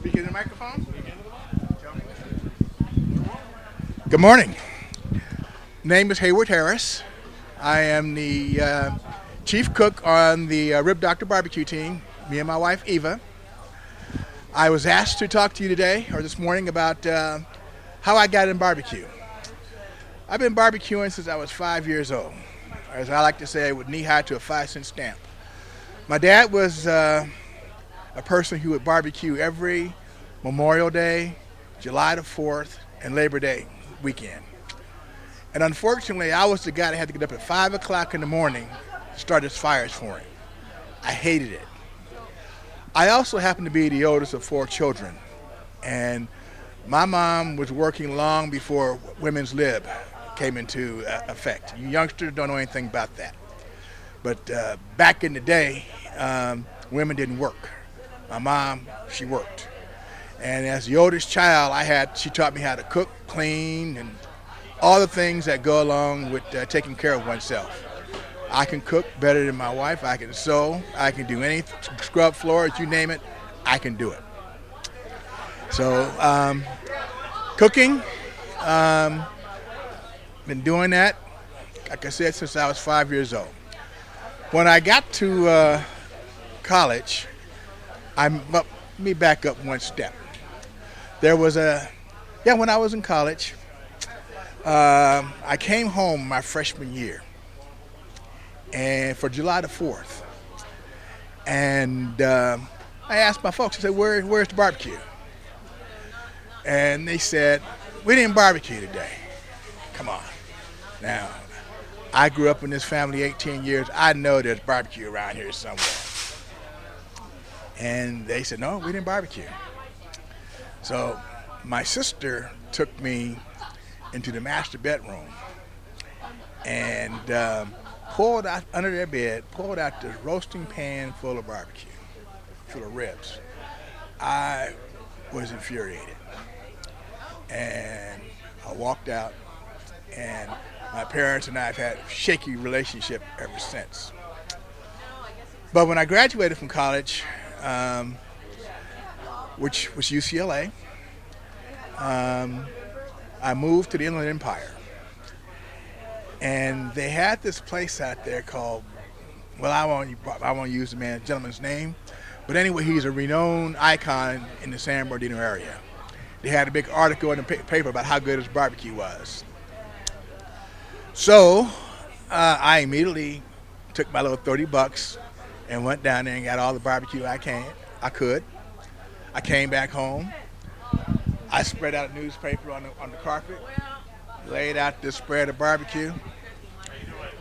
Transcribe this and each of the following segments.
Speak in the microphone. Good morning. Name is Hayward Harris. I am the chief cook on the Rib Doctor barbecue team, me and my wife Eva. I was asked to talk to you today, or this morning, about how I got in barbecue. I've been barbecuing since I was 5 years old. As I like to say, with knee high to a 5-cent stamp. My dad was a person who would barbecue every Memorial Day, July the 4th, and Labor Day weekend. And unfortunately, I was the guy that had to get up at 5 o'clock in the morning to start his fires for him. I hated it. I also happened to be the oldest of 4 children. And my mom was working long before women's lib came into effect. You youngsters don't know anything about that. But back in the day, women didn't work. My mom, she worked. And as the oldest child, she taught me how to cook, clean, and all the things that go along with taking care of oneself. I can cook better than my wife. I can sew. I can do anything, scrub floors, you name it, I can do it. So cooking, been doing that, like I said, since I was 5 years old. When I got to college, let me back up one step. There was when I was in college, I came home my freshman year, and for July the 4th, and I asked my folks, I said, where's the barbecue? And they said, we didn't barbecue today. Come on. Now, I grew up in this family 18 years. I know there's barbecue around here somewhere. And they said, no, we didn't barbecue. So my sister took me into the master bedroom and pulled out under their bed, pulled out this roasting pan full of barbecue, full of ribs. I was infuriated. And I walked out, and my parents and I have had a shaky relationship ever since. But when I graduated from college, which was UCLA, I moved to the Inland Empire. And they had this place out there called, well, I won't use the gentleman's name, but anyway, he's a renowned icon in the San Bernardino area. They had a big article in the paper about how good his barbecue was. So I immediately took my little $30 and went down there and got all the barbecue I could. I came back home. I spread out a newspaper on the carpet, laid out this spread of barbecue.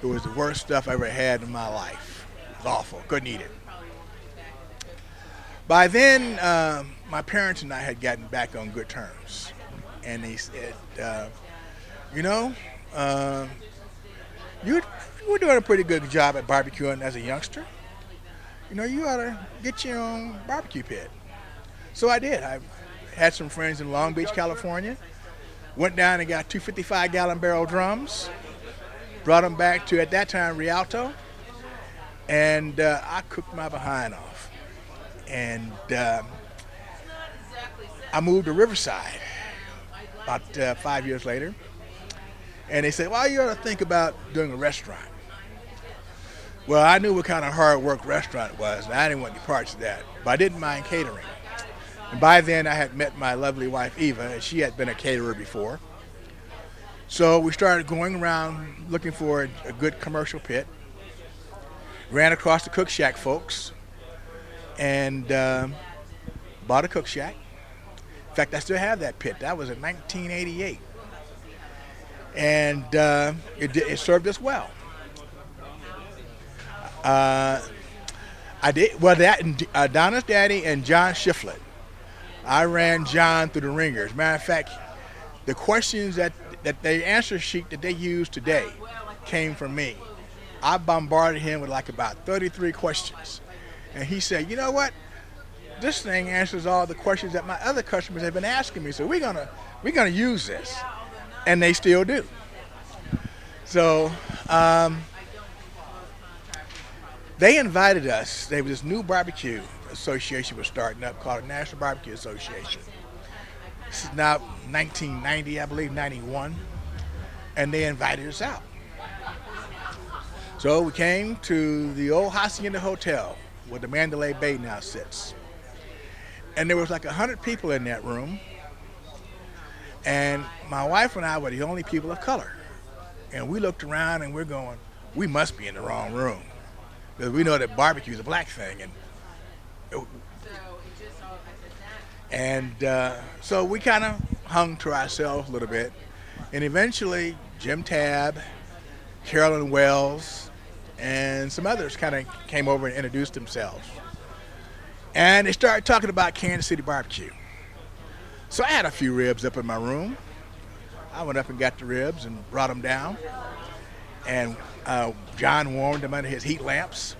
It was the worst stuff I ever had in my life. It was awful. Couldn't eat it. By then, my parents and I had gotten back on good terms. And they said, you were doing a pretty good job at barbecuing as a youngster. You ought to get your own barbecue pit. So I did. I had some friends in Long Beach, California. Went down and got 2 55-gallon barrel drums. Brought them back to, at that time, Rialto. And I cooked my behind off. And I moved to Riverside about 5 years later. And they said, well, you ought to think about doing a restaurant. Well, I knew what kind of hard work restaurant was, and I didn't want any parts of that. But I didn't mind catering. And by then, I had met my lovely wife, Eva, and she had been a caterer before. So we started going around looking for a good commercial pit. Ran across the Cook Shack folks and bought a Cook Shack. In fact, I still have that pit. That was in 1988. And it served us well. Donna's daddy and John Shiflett. I ran John through the ringers. Matter of fact, the questions that the answer sheet that they use today came from me. I bombarded him with like about 33 questions. And he said, you know what? This thing answers all the questions that my other customers have been asking me. So we're gonna use this. And they still do. So They invited us. There was this new barbecue association was starting up called the National Barbecue Association. This is now 1990, I believe, 91, and they invited us out. So we came to the old Hacienda Hotel where the Mandalay Bay now sits. And there was like 100 people in that room, and my wife and I were the only people of color. And we looked around and we're going, we must be in the wrong room. Because we know that barbecue is a black thing. So we kind of hung to ourselves a little bit. And eventually Jim Tabb, Carolyn Wells, and some others kind of came over and introduced themselves. And they started talking about Kansas City barbecue. So I had a few ribs up in my room. I went up and got the ribs and brought them down. And John warmed them under his heat lamps.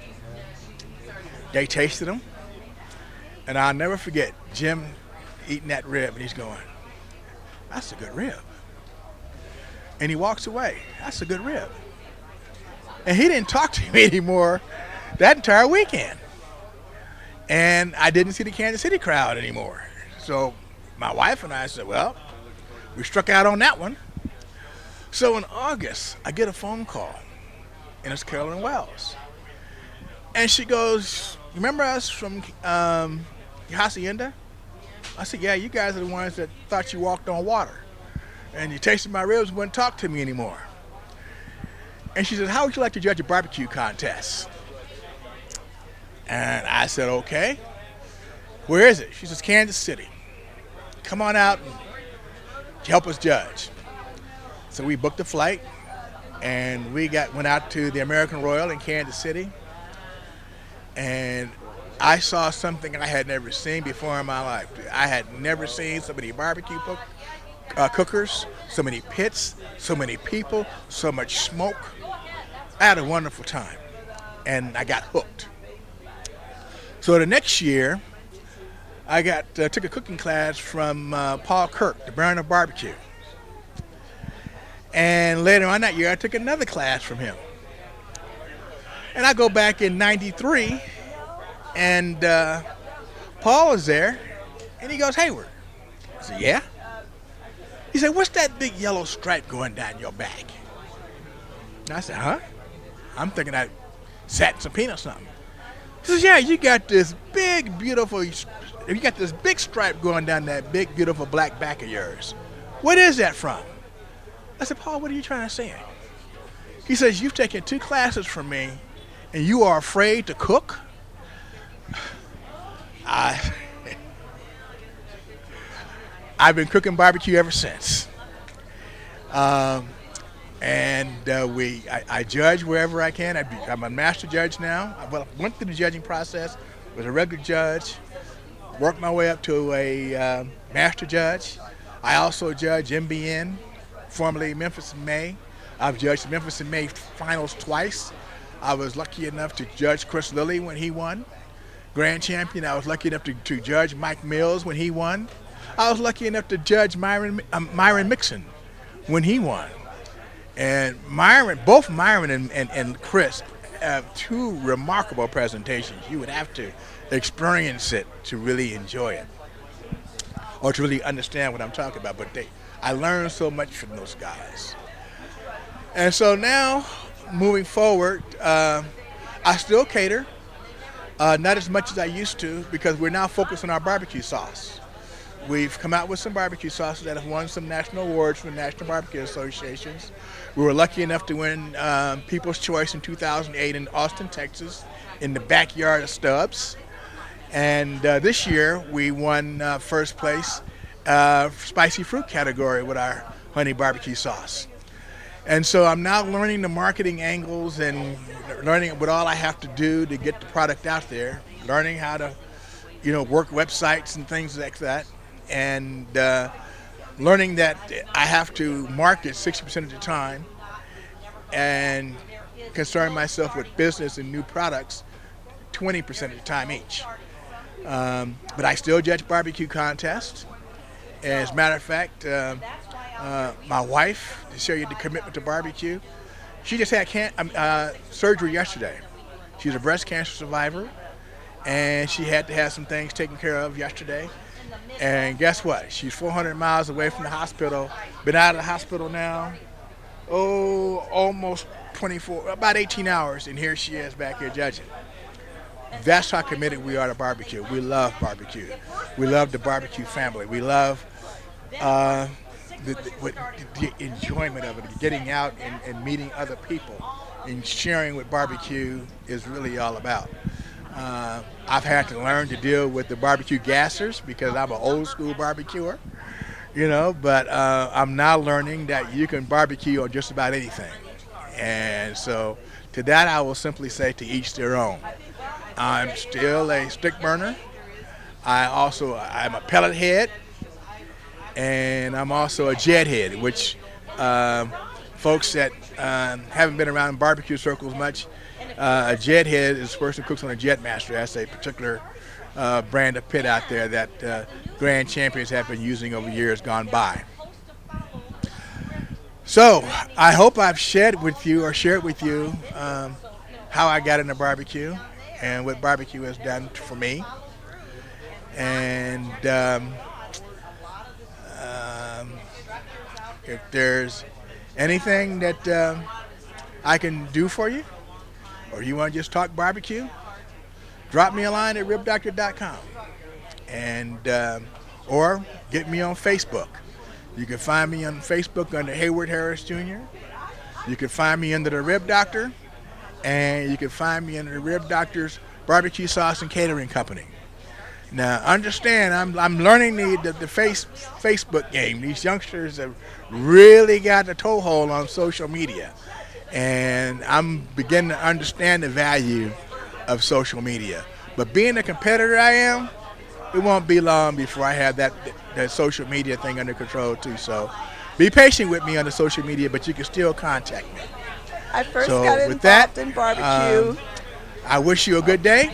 They tasted them. And I'll never forget Jim eating that rib, and he's going, that's a good rib. And he walks away, that's a good rib. And he didn't talk to me anymore that entire weekend. And I didn't see the Kansas City crowd anymore. So my wife and I said, well, we struck out on that one. So in August, I get a phone call, and it's Carolyn Wells. And she goes, remember us from Hacienda? I said, yeah, you guys are the ones that thought you walked on water. And you tasted my ribs and wouldn't talk to me anymore. And she said, how would you like to judge a barbecue contest? And I said, okay. Where is it? She says, Kansas City. Come on out and help us judge. So we booked a flight, and we went out to the American Royal in Kansas City. And I saw something I had never seen before in my life. I had never seen so many barbecue cookers, so many pits, so many people, so much smoke. I had a wonderful time, and I got hooked. So the next year, I took a cooking class from Paul Kirk, the Baron of Barbecue. And later on that year, I took another class from him. And I go back in '93, and Paul was there, and he goes, Hayward. I said, yeah? He said, what's that big yellow stripe going down your back? And I said, huh? I'm thinking I sat in some peanuts or something. He says, yeah, you got this big, beautiful, you got this big stripe going down that big, beautiful black back of yours. What is that from? I said, Paul, what are you trying to say? He says, you've taken 2 classes from me, and you are afraid to cook? I've been cooking barbecue ever since. I judge wherever I can. I'm a master judge now. I went through the judging process, was a regular judge, worked my way up to a master judge. I also judge MBN, formerly Memphis in May. I've judged the Memphis in May finals twice. I was lucky enough to judge Chris Lilly when he won. Grand champion, I was lucky enough to judge Mike Mills when he won. I was lucky enough to judge Myron Mixon when he won. And both Myron and Chris have 2 remarkable presentations. You would have to experience it to really enjoy it, or to really understand what I'm talking about. But I learned so much from those guys. And so now, moving forward, I still cater, not as much as I used to, because we're now focused on our barbecue sauce. We've come out with some barbecue sauces that have won some national awards from the National Barbecue Associations. We were lucky enough to win People's Choice in 2008 in Austin, Texas, in the backyard of Stubbs. And this year, we won first place spicy fruit category with our honey barbecue sauce. And so I'm now learning the marketing angles and learning what all I have to do to get the product out there, learning how to, work websites and things like that, and learning that I have to market 60% of the time and concern myself with business and new products 20% of the time each. But I still judge barbecue contests. As a matter of fact, my wife, to show you the commitment to barbecue, she just had surgery yesterday. She's a breast cancer survivor, and she had to have some things taken care of yesterday. And guess what? She's 400 miles away from the hospital. Been out of the hospital now, almost about 18 hours, and here she is back here judging. That's how committed we are to barbecue. We love barbecue. We love the barbecue family. We love the enjoyment of it, getting out and meeting other people and sharing what barbecue is really all about. I've had to learn to deal with the barbecue gassers because I'm an old school barbecuer, but I'm now learning that you can barbecue on just about anything. And so to that I will simply say to each their own. I'm still a stick burner. I'm a pellet head, and I'm also a jet head, which folks that haven't been around barbecue circles much, a jet head is the person who cooks on a jet master. That's a particular brand of pit out there that grand champions have been using over years gone by. So I hope I've shared with you how I got into barbecue and what barbecue has done for me. And if there's anything that I can do for you, or you want to just talk barbecue, drop me a line at ribdoctor.com, and or get me on Facebook. You can find me on Facebook under Hayward Harris Jr. You can find me under the Rib Doctor, and you can find me under the Rib Doctor's Barbecue Sauce and Catering Company. Now, understand, I'm learning the Facebook game. These youngsters have really got a toehold on social media, and I'm beginning to understand the value of social media. But being the competitor I am, it won't be long before I have that social media thing under control too. So be patient with me on the social media, but you can still contact me. I first got involved in barbecue. I wish you a good day,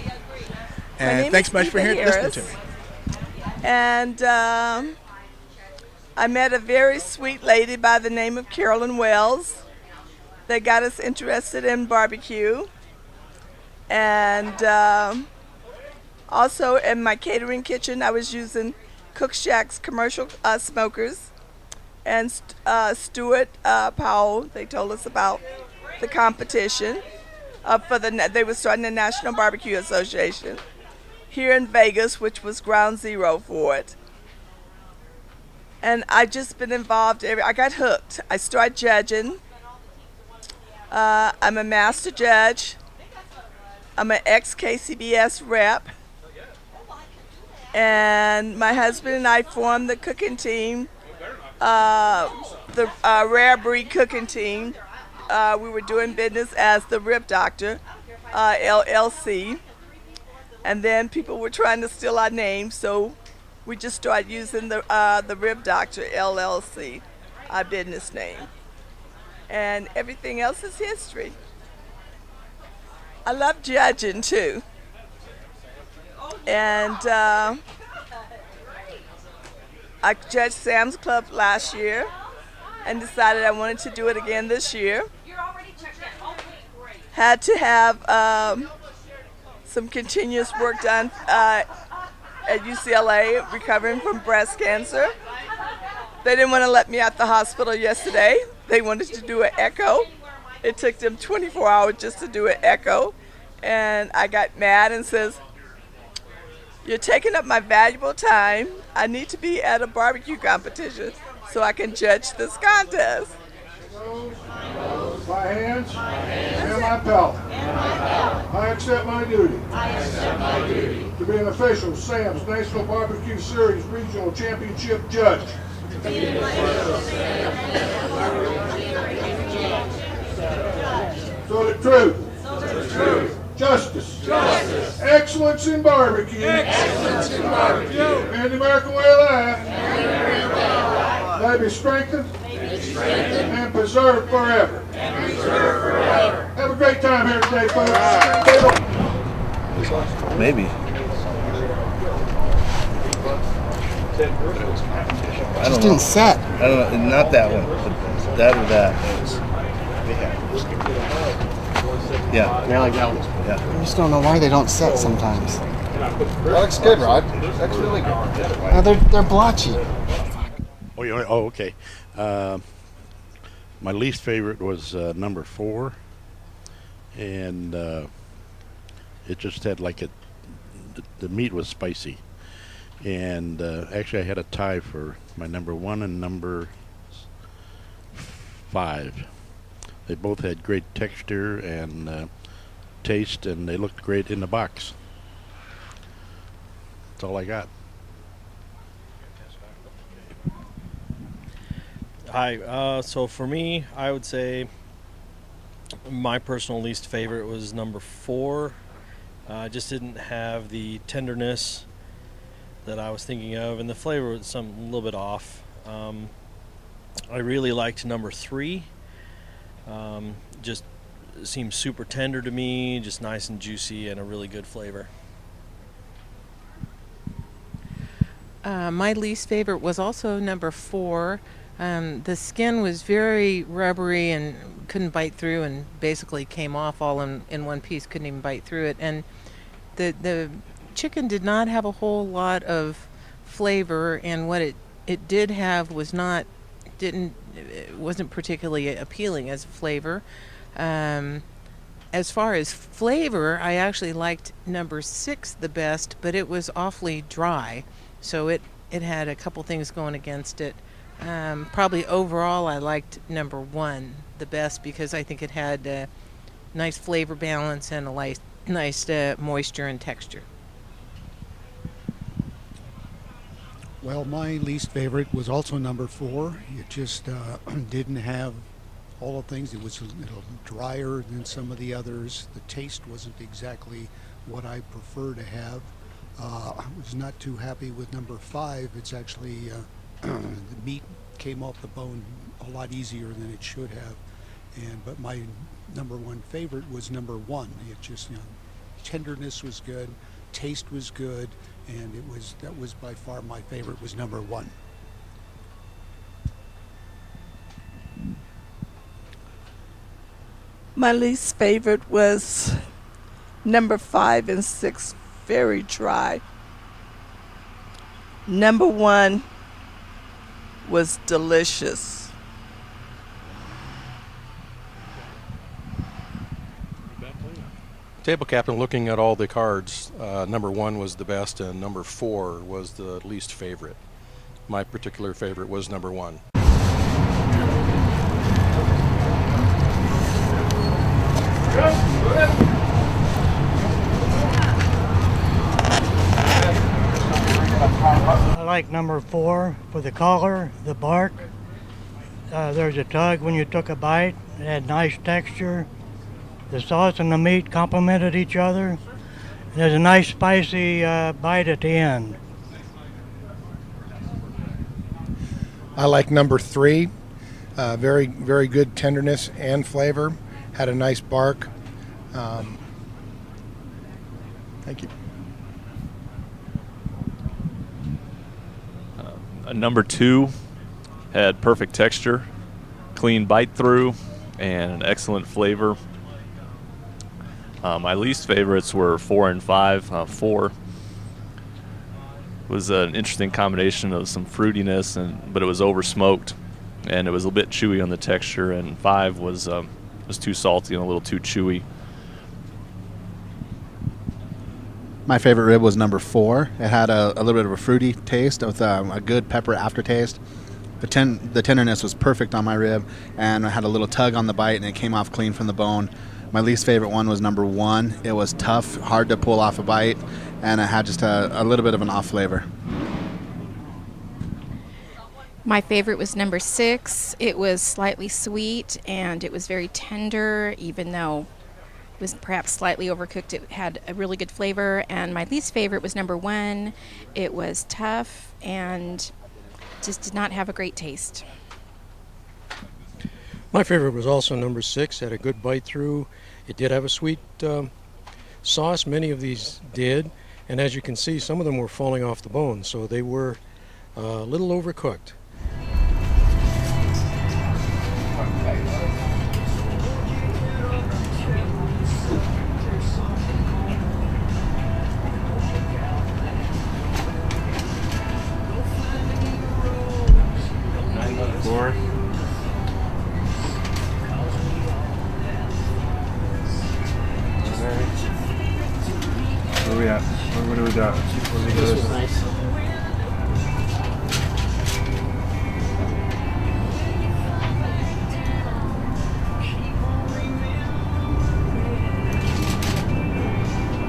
and thanks much for listening to me. And I met a very sweet lady by the name of Carolyn Wells that got us interested in barbecue. And also in my catering kitchen, I was using Cook Shack's commercial smokers. And Stuart Powell, they told us about the competition. They were starting the National Barbecue Association here in Vegas, which was ground zero for it. And I just been involved. I got hooked. I started judging. I'm a master judge. I'm an ex-KCBS rep. And my husband and I formed the cooking team, the Rare Breed cooking team. We were doing business as the Rib Doctor, LLC. And then people were trying to steal our name, so we just started using the Rib Doctor, LLC, our business name. And everything else is history. I love judging too. And I judged Sam's Club last year and decided I wanted to do it again this year. Had to have some continuous work done at UCLA, recovering from breast cancer. They didn't want to let me out the hospital yesterday. They wanted to do an echo. It took them 24 hours just to do an echo. And I got mad and says, "You're taking up my valuable time. I need to be at a barbecue competition so I can judge this contest." My hands and my belt. I accept my duty. To be an official Sam's National Barbecue Series Regional Championship Judge. So the truth. Justice. Excellence in barbecue. And the American way of life. May be strengthened. And preserved forever. Have a great time here today, folks. Maybe. I don't know. Set. I don't know. Not that one. But that or that. Yeah. I like that one. Yeah. I just don't know why they don't set sometimes. That looks good, Rod. That's really good. They're blotchy. Okay. My least favorite was number 4, and it just had the meat was spicy, and actually I had a tie for my number 1 and number 5. They both had great texture and taste, and they looked great in the box. That's all I got. Hi. So for me, I would say my personal least favorite was number 4. Just didn't have the tenderness that I was thinking of, and the flavor was a little bit off. I really liked number 3. Just seemed super tender to me, just nice and juicy, and a really good flavor. My least favorite was also number 4. The skin was very rubbery and couldn't bite through, and basically came off all in one piece, couldn't even bite through it. And the chicken did not have a whole lot of flavor, and what it did have was wasn't particularly appealing as a flavor. As far as flavor, I actually liked number 6 the best, but it was awfully dry, so it had a couple things going against it. Probably overall I liked number 1 the best because I think it had a nice flavor balance and a nice moisture and texture. Well, my least favorite was also number 4. It just didn't have all the things. It was a little drier than some of the others. The taste wasn't exactly what I prefer to have. I was not too happy with number 5. It's actually the meat came off the bone a lot easier than it should have. But my number 1 favorite was number 1. It just, tenderness was good, taste was good, and that was by far my favorite was number 1. My least favorite was number 5 and 6, very dry. Number 1 was delicious. Table captain, looking at all the cards, number 1 was the best and number 4 was the least favorite. My particular favorite was number 1. I like number 4 for the color, the bark. There's a tug when you took a bite. It had nice texture. The sauce and the meat complemented each other. There's a nice spicy bite at the end. I like number 3. Very, very good tenderness and flavor. Had a nice bark. Thank you. Number 2 had perfect texture, clean bite through, and an excellent flavor. My least favorites were 4 and 5. 4 was an interesting combination of some fruitiness, but it was over smoked, and it was a bit chewy on the texture. And 5 was too salty and a little too chewy. My favorite rib was number 4. It had a little bit of a fruity taste with a good pepper aftertaste. The tenderness was perfect on my rib, and I had a little tug on the bite, and it came off clean from the bone. My least favorite one was number 1. It was tough, hard to pull off a bite, and it had just a little bit of an off flavor. My favorite was number 6. It was slightly sweet, and it was very tender, even though it was perhaps slightly overcooked. It had a really good flavor. And my least favorite was number 1. It was tough and just did not have a great taste. My favorite was also number 6. Had a good bite through. It did have a sweet sauce. Many of these did. And as you can see, some of them were falling off the bone, so they were a little overcooked. got? What This was nice.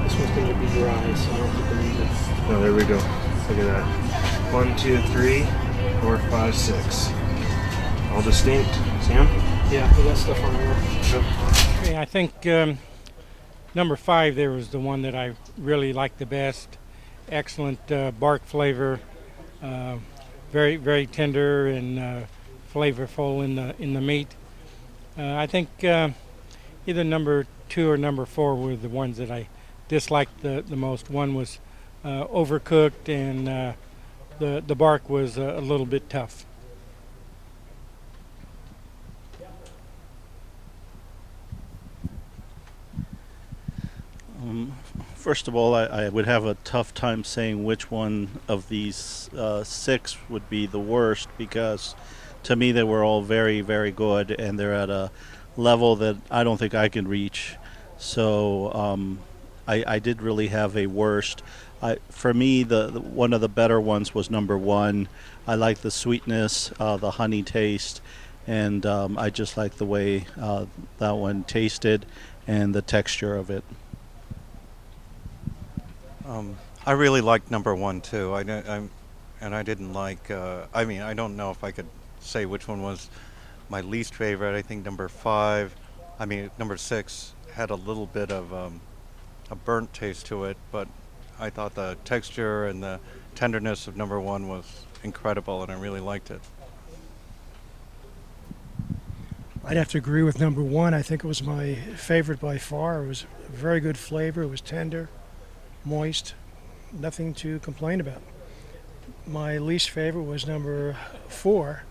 This one's going to be dry, so I don't think we need this. Oh, there we go. Look at that. 1, 2, 3, 4, 5, 6. All distinct. Sam? Yeah, we got stuff on there. Okay, I think number 5 there was the one that I really liked the best. Excellent bark flavor, very very tender and flavorful in the meat. I think either number 2 or number 4 were the ones that I disliked the most. One was overcooked, and the bark was a little bit tough. First of all, I would have a tough time saying which one of these 6 would be the worst, because to me they were all very, very good, and they're at a level that I don't think I can reach. So I did really have a worst. For me, the one of the better ones was number 1. I like the sweetness, the honey taste, and I just like the way that one tasted and the texture of it. I really liked number 1 too. I didn't like. I mean, I don't know if I could say which one was my least favorite. I think number 5. I mean, number 6 had a little bit of a burnt taste to it, but I thought the texture and the tenderness of number 1 was incredible, and I really liked it. I'd have to agree with number 1. I think it was my favorite by far. It was a very good flavor. It was tender, moist, nothing to complain about. My least favorite was number 4,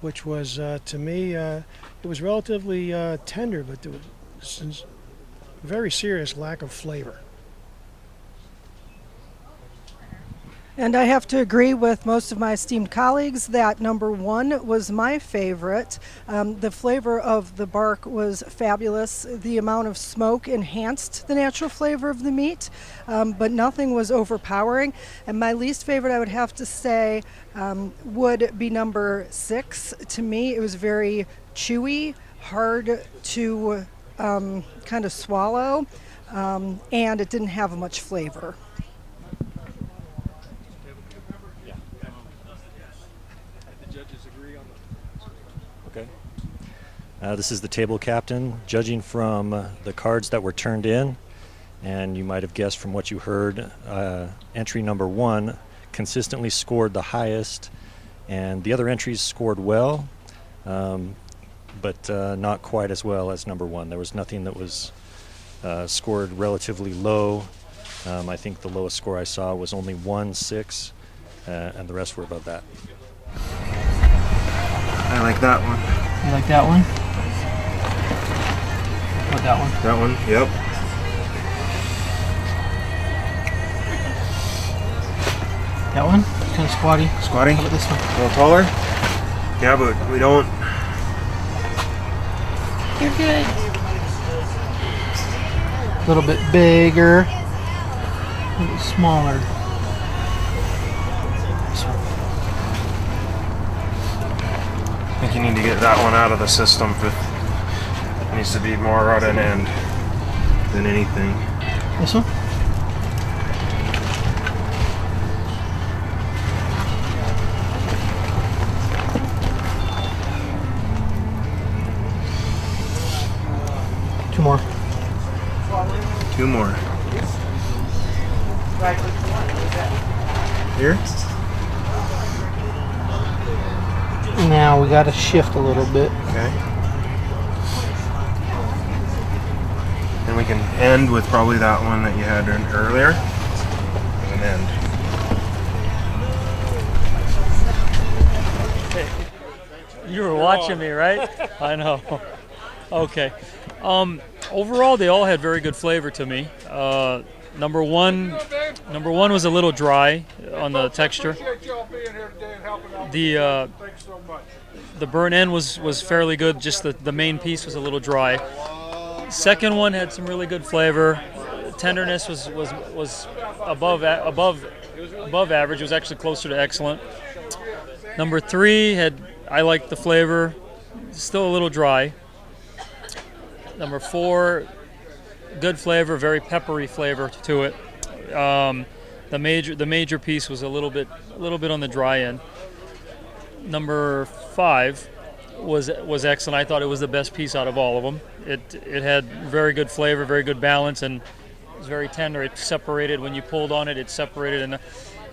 which was, to me, it was relatively tender, but there was a very serious lack of flavor. And I have to agree with most of my esteemed colleagues that number 1 was my favorite. The flavor of the bark was fabulous. The amount of smoke enhanced the natural flavor of the meat, but nothing was overpowering. And my least favorite, I would have to say, would be number 6. To me, it was very chewy, hard to kind of swallow, and it didn't have much flavor. Okay. This is the table captain, judging from the cards that were turned in, and you might have guessed from what you heard, entry number 1 consistently scored the highest, and the other entries scored well, but not quite as well as number 1. There was nothing that was scored relatively low. I think the lowest score I saw was only 1-6, and the rest were above that. I like that one. You like that one? What, that one? That one, yep. That one? Kind of squatty. Squatty? How about this one? A little taller? Yeah, but we don't. You're good. A little bit bigger. A little smaller. I think you need to get that one out of the system. It needs to be more at an end than anything. This one? Two more. 2 more. Here? Now we got to shift a little bit. Okay. And we can end with probably that one that you had earlier. And end. You were watching me, right? I know. Okay. Overall, they all had very good flavor to me. Number one was a little dry on the texture. The burn end was fairly good. Just the main piece was a little dry. Second one had some really good flavor. tenderness was above average. It was actually closer to excellent. Number 3 I liked the flavor, still a little dry. Number 4, good flavor, very peppery flavor to it. The major piece was a little bit on the dry end. Number 5 was excellent. I thought it was the best piece out of all of them. It had very good flavor, very good balance, and it was very tender. It separated when you pulled on it. It separated,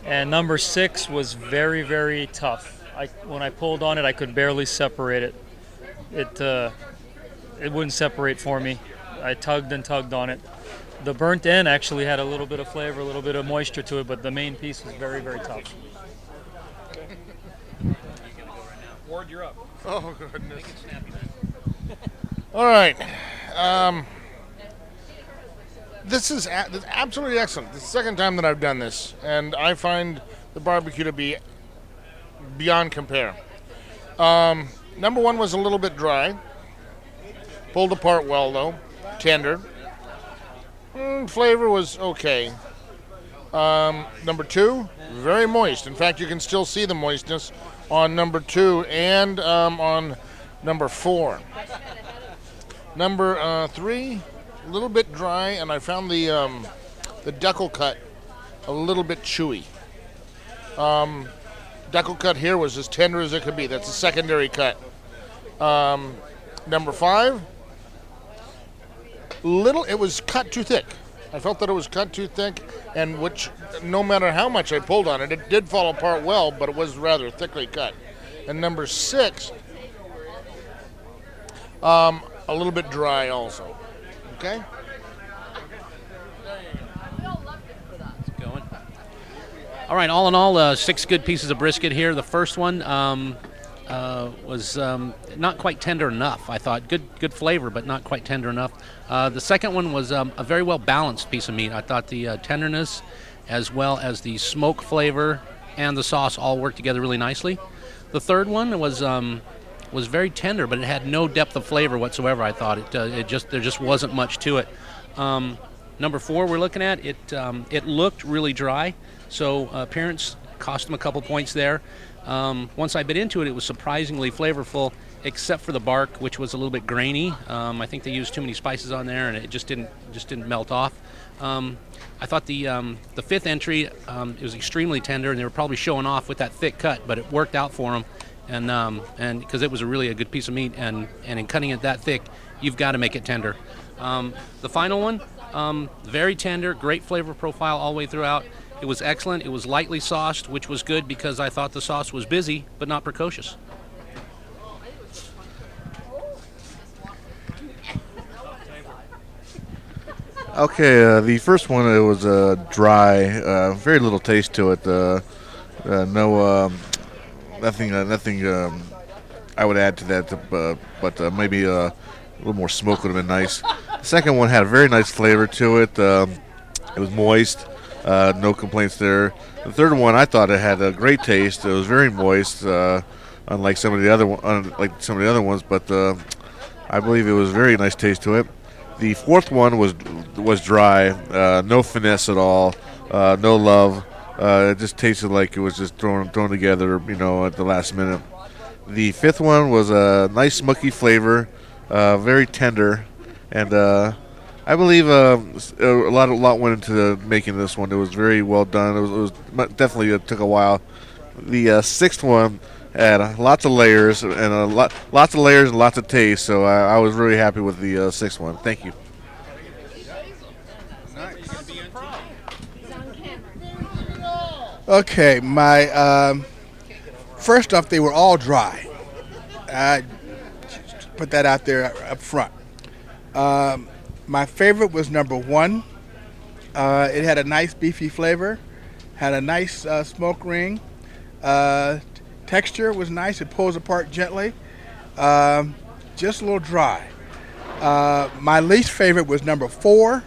and number 6 was very, very tough. When I pulled on it, I could barely separate it. It wouldn't separate for me. I tugged and tugged on it. The burnt end actually had a little bit of flavor, a little bit of moisture to it, but the main piece was very, very tough. Ward, you're up. Oh, goodness. All right. This is absolutely excellent. This is the second time that I've done this, and I find the barbecue to be beyond compare. Number 1 was a little bit dry. Pulled apart well, though. Tender. Flavor was okay. Number 2, very moist. In fact, you can still see the moistness on number 2 and on number 4. Number 3, a little bit dry, and I found the deckle cut a little bit chewy. Deckle cut here was as tender as it could be. That's a secondary cut. Number 5, it was cut too thick. I felt that it was cut too thick, and which, no matter how much I pulled on it, it did fall apart well, but it was rather thickly cut. And number 6, a little bit dry also. Okay? Going. All right, all in all, 6 good pieces of brisket here. The first one was not quite tender enough. I thought good flavor, but not quite tender enough. The second one was a very well balanced piece of meat. I thought the tenderness, as well as the smoke flavor and the sauce, all worked together really nicely. The third one was very tender, but it had no depth of flavor whatsoever. I thought there just wasn't much to it. Number 4 we're looking at it looked really dry, so appearance cost them a couple points there. Once I bit into it, it was surprisingly flavorful, except for the bark, which was a little bit grainy. I think they used too many spices on there, and it just didn't melt off. I thought the 5th entry, it was extremely tender, and they were probably showing off with that thick cut, but it worked out for them, and because it was really a good piece of meat, and in cutting it that thick, you've got to make it tender. The final one, very tender, great flavor profile all the way throughout. It was excellent. It was lightly sauced, which was good because I thought the sauce was busy but not precocious. Okay, the first one, it was dry, very little taste to it. Nothing I would add to that, but maybe a little more smoke would have been nice. The second one had a very nice flavor to it. It was moist. No complaints there. The third one, I thought it had a great taste. It was very moist, unlike some of the other ones. But I believe it was a very nice taste to it. The fourth one was dry, no finesse at all, no love. It just tasted like it was just thrown together, at the last minute. The fifth one was a nice smoky flavor, very tender, and I believe a lot went into making this one. It was very well done. It was definitely took a while. The sixth one had lots of layers and lots of taste. So I was really happy with the sixth one. Thank you. Okay, my first off, they were all dry. I put that out there up front. My favorite was number 1. It had a nice beefy flavor, had a nice smoke ring. Texture was nice. It pulls apart gently. Just a little dry. My least favorite was number 4,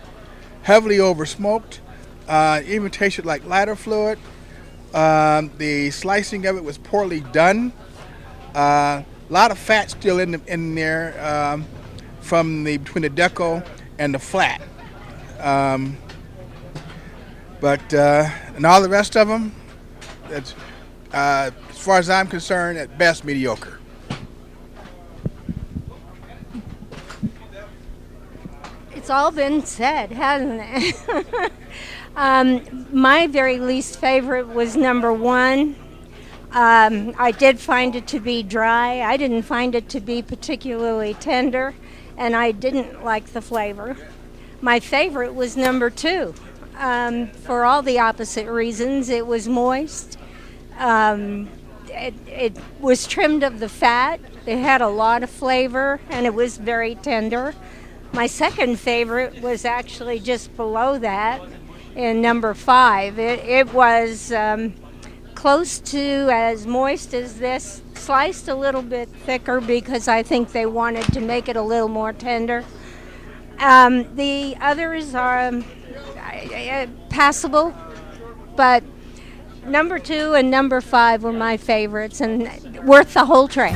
heavily over smoked. Even tasted like lighter fluid. The slicing of it was poorly done. A lot of fat still in there from between the deco and the flat. But and all the rest of them, it's, as far as I'm concerned, at best mediocre. It's all been said, hasn't it? My very least favorite was number 1. I did find it to be dry. I didn't find it to be particularly tender, and I didn't like the flavor. My favorite was number 2. For all the opposite reasons. It was moist. It was trimmed of the fat. It had a lot of flavor, and it was very tender. My second favorite was actually just below that in number 5. It was close to as moist as this, sliced a little bit thicker because I think they wanted to make it a little more tender. The others are passable, but number 2 and number 5 were my favorites and worth the whole tray.